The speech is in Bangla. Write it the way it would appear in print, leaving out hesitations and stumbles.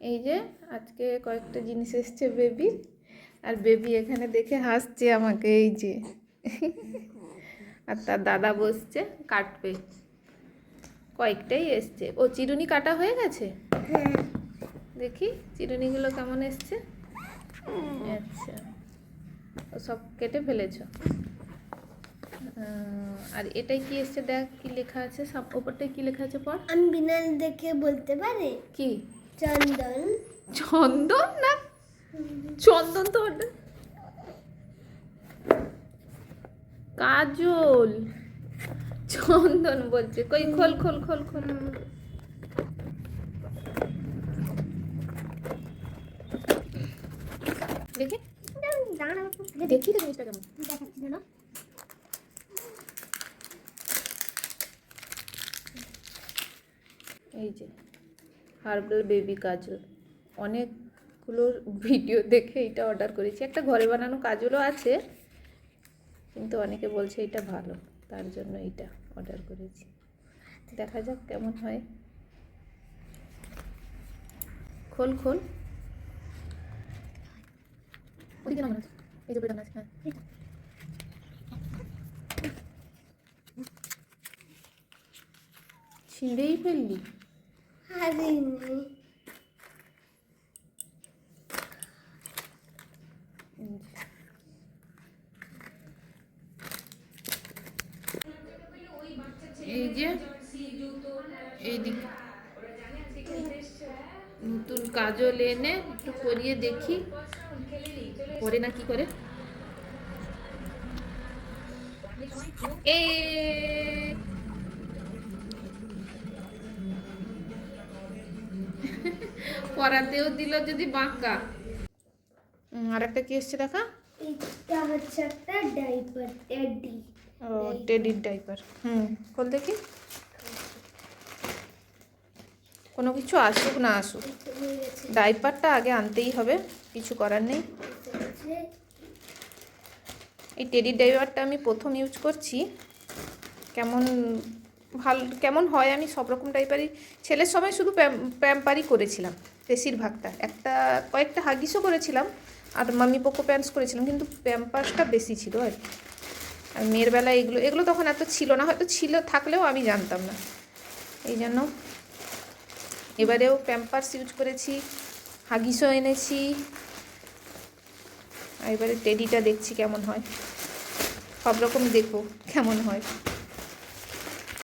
এই যে আজকে কয়েকটা জিনিস এসছে বেবির, আর বেবি এখানে দেখে হাসছে আমাকে। এই যে আর তার দাদা বসছে কাটবে। কয়েকটাই এসছে। ও চিরুনি কাটা হয়ে গেছে? দেখি চিরুনিগুলো কেমন এসছে। আচ্ছা, ও সব কেটে ফেলেছ। আর এটাই কি এসছে দেখ, কি লেখা আছে ওপরটায়, কি লেখা আছে পর। আমি বিনা দেখে বলতে পারি কি? চন্দন। চন্দন না, চন্দন তো ওটা কাজল। চন্দন বলছে। কই খোল খোল খোল খোল। দেখি দেখি তো জিনিসটা কেমন দেখাচ্ছি না। এই যে হার্বাল বেবি কাজল। অনেকগুলো ভিডিও দেখে এটা অর্ডার করেছি। একটা ঘরে বানানো কাজলও আছে, কিন্তু অনেকে বলছে এটা ভালো, তার জন্য এটা অর্ডার করেছি। দেখা যাক কেমন হয়। খোল খোল। ওদিকে না মনে হচ্ছে, এই যে বেদানা আছে। হ্যাঁ ছিঁড়েই ফেললি। হারিনি। এই যে এই দিক নতুন কাজল এনে একটু পরিয়ে দেখি পরে না কি করে। এ পরাতেও দিল যদি বাঁকা। আর একটা কি এসছে দেখা। এটা হচ্ছে একটা ডাইপার, টেডি। ও টেডির ডাইপার। খোল দেখি। কোনো কিছু আসুক না আসুক, ডাইপারটা আগে আনতেই হবে, কিছু করার নেই। এই টেডির ডাইপারটা আমি প্রথম ইউজ করছি। কেমন কেমন হয়, আমি সব রকম ডাইপারই ছেলের সময় শুধু প্যাম্পারই করেছিলাম বেশিরভাগটা। কয়েকটা হাগিসও করেছিলাম আর মামি পোকো প্যান্টস করেছিলাম, কিন্তু প্যাম্পার্সটা বেশি ছিল আর কি। আর মেয়ের বেলায় এগুলো তখন এত ছিল না, হয়তো ছিল, থাকলেও আমি জানতাম না। এই জন্য এবারেও প্যাম্পার্স ইউজ করেছি, হাগিসও এনেছি। আর এবারে টেডিটা দেখছি কেমন হয়। সব রকম দেখো কেমন হয়।